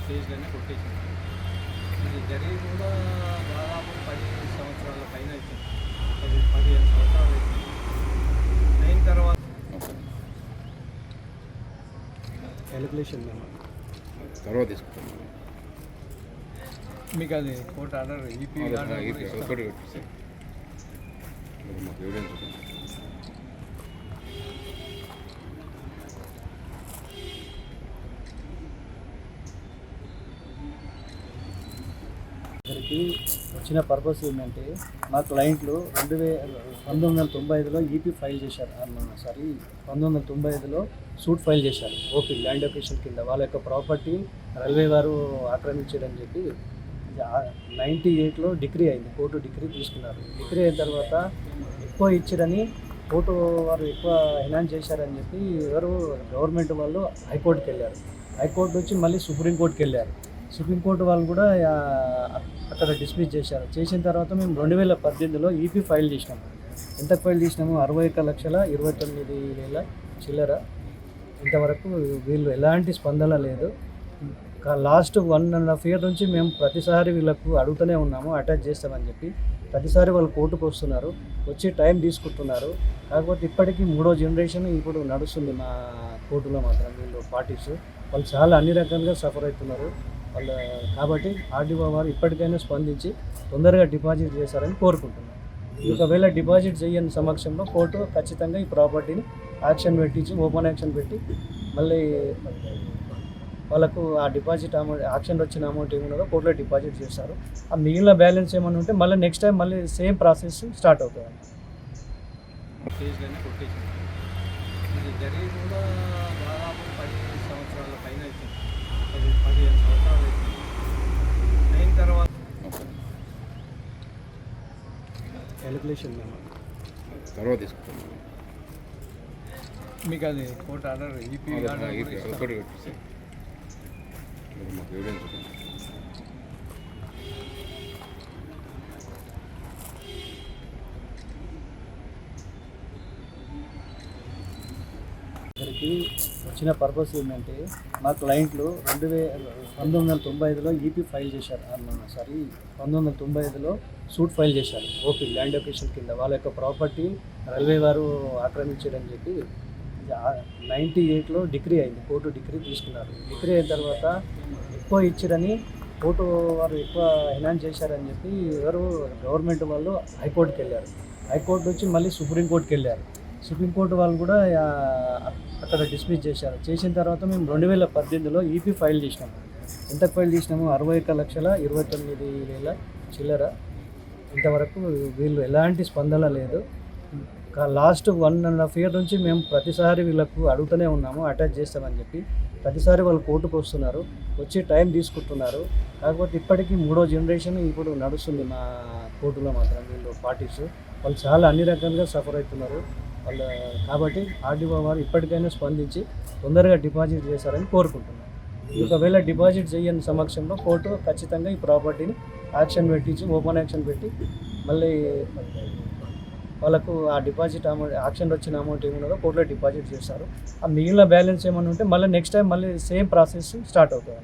స్టేజ్లోనే కొట్టేసింది. ఇది జరిగి కూడా దాదాపు 10 సంవత్సరాల పైన అవుతుంది. 15 సంవత్సరాలు అవుతుంది. అయిన తర్వాత క్యాలిక్యులేషన్ తర్వాత తీసుకుంటాం. మీకు అది కోర్టు ఆర్డర్ ఈపీ ఆర్డర్ కూడా ఇస్తాం. ఒకటి సార్ మాకు ఎవిడెన్స్ ఉంటుంది. ఇక్కడికి వచ్చిన పర్పస్ ఏంటంటే మా క్లయింట్లు 1995లో ఈపీ ఫైల్ చేశారు. 1995లో సూట్ ఫైల్ చేశారు. ఓపీ ల్యాండ్ అక్విజిషన్ కింద వాళ్ళ యొక్క ప్రాపర్టీ రైల్వే వారు ఆక్రమించారని చెప్పి 98లో డిగ్రీ అయింది. కోర్టు డిగ్రీ తీసుకున్నారు. డిగ్రీ అయిన తర్వాత ఎక్కువ ఇచ్చిరని కోర్టు వారు ఎక్కువ ఎనాన్స్ చేశారని చెప్పి ఎవరు గవర్నమెంట్ వాళ్ళు హైకోర్టుకి వెళ్ళారు. హైకోర్టు నుంచి మళ్ళీ సుప్రీంకోర్టుకి వెళ్ళారు. సుప్రీంకోర్టు వాళ్ళు కూడా అక్కడ డిస్మిస్ చేశారు. చేసిన తర్వాత మేము 2018లో ఈపీ ఫైల్ చేసినాము. ఎంత ఫైల్ చేసినాము? 61,29,000 చిల్లర. ఇంతవరకు వీళ్ళు ఎలాంటి స్పందన లేదు. లాస్ట్ 1.5 year నుంచి మేము ప్రతిసారి వీళ్ళకు అడుగుతూనే ఉన్నాము అటాచ్ చేస్తామని చెప్పి. ప్రతిసారి వాళ్ళు కోర్టుకు వస్తున్నారు, వచ్చి టైం తీసుకుంటున్నారు. కాకపోతే ఇప్పటికీ 3వ జనరేషన్ ఇప్పుడు నడుస్తుంది మా కోర్టులో మాత్రం. వీళ్ళు పార్టీస్ వాళ్ళు చాలా అన్ని రకాలుగా సఫర్ అవుతున్నారు వాళ్ళు. కాబట్టి ఆర్డీఓ వారు ఇప్పటికైనా స్పందించి తొందరగా డిపాజిట్ చేశారని కోరుకుంటున్నాను. ఒకవేళ డిపాజిట్ చేయని సమక్షంలో కోర్టు ఖచ్చితంగా ఈ ప్రాపర్టీని యాక్షన్ పెట్టించి ఓపెన్ యాక్షన్ పెట్టి మళ్ళీ వాళ్ళకు ఆ డిపాజిట్ అమౌంట్ యాక్షన్ వచ్చిన అమౌంట్ ఏమున్నదో కోర్టులో డిపాజిట్ చేస్తారు. ఆ మిగిలిన బ్యాలెన్స్ ఏమైనా ఉంటే మళ్ళీ నెక్స్ట్ టైం మళ్ళీ సేమ్ ప్రాసెస్ స్టార్ట్ అవుతుంది. స్టేజ్లోనే కొట్టేసింది. ఇది జరిగి కూడా దాదాపు 10 సంవత్సరాల పైన అవుతుంది. 15 సంవత్సరాలు అవుతుంది. అయిన తర్వాత క్యాలిక్యులేషన్ తర్వాత తీసుకుంటాం. మీకు అది కోర్టు ఆర్డర్ ఈపీ ఆర్డర్ కూడా ఇస్తాం. ఒకటి సార్ మాకు ఎవిడెన్స్ ఉంటుంది. ఇక్కడికి వచ్చిన పర్పస్ ఏంటంటే మా క్లయింట్లు 1995లో ఈపీ ఫైల్ చేశారు. 1995లో సూట్ ఫైల్ చేశారు. ఓపీ ల్యాండ్ అక్విజిషన్ కింద వాళ్ళ యొక్క ప్రాపర్టీ రైల్వే వారు ఆక్రమించారని చెప్పి 98లో డిగ్రీ అయింది. కోర్టు డిగ్రీ తీసుకున్నారు. డిగ్రీ అయిన తర్వాత ఎక్కువ ఇచ్చిరని కోర్టు వారు ఎక్కువ ఎనాన్స్ చేశారని చెప్పి ఎవరు గవర్నమెంట్ వాళ్ళు హైకోర్టుకి వెళ్ళారు. హైకోర్టు నుంచి మళ్ళీ సుప్రీంకోర్టుకి వెళ్ళారు. సుప్రీంకోర్టు వాళ్ళు కూడా అక్కడ డిస్మిస్ చేశారు. చేసిన తర్వాత మేము 2018లో ఈపీ ఫైల్ చేసినాము. ఎంత ఫైల్ చేసినాము? 61,29,000 చిల్లర. ఇంతవరకు వీళ్ళు ఎలాంటి స్పందన లేదు. లాస్ట్ 1.5 year నుంచి మేము ప్రతిసారి వీళ్ళకు అడుగుతూనే ఉన్నాము అటాచ్ చేస్తామని చెప్పి. ప్రతిసారి వాళ్ళు కోర్టుకు వస్తున్నారు, వచ్చి టైం తీసుకుంటున్నారు. కాకపోతే ఇప్పటికీ 3వ జనరేషన్ ఇప్పుడు నడుస్తుంది మా కోర్టులో మాత్రం. వీళ్ళు పార్టీస్ వాళ్ళు చాలా అన్ని రకాలుగా సఫర్ అవుతున్నారు వాళ్ళు. కాబట్టి ఆర్డీఓ వారు ఇప్పటికైనా స్పందించి తొందరగా డిపాజిట్ చేశారని కోరుకుంటున్నాను. ఒకవేళ డిపాజిట్ చేయని సమక్షంలో కోర్టు ఖచ్చితంగా ఈ ప్రాపర్టీని యాక్షన్ పెట్టించి ఓపెన్ యాక్షన్ పెట్టి మళ్ళీ వాళ్ళకు ఆ డిపాజిట్ అమౌంట్ యాక్షన్ వచ్చిన అమౌంట్ ఏమున్నదో కోర్టులో డిపాజిట్ చేస్తారు. ఆ మిగిలిన బ్యాలెన్స్ ఏమైనా ఉంటే మళ్ళీ నెక్స్ట్ టైం మళ్ళీ సేమ్ ప్రాసెస్ స్టార్ట్ అవుతుంది.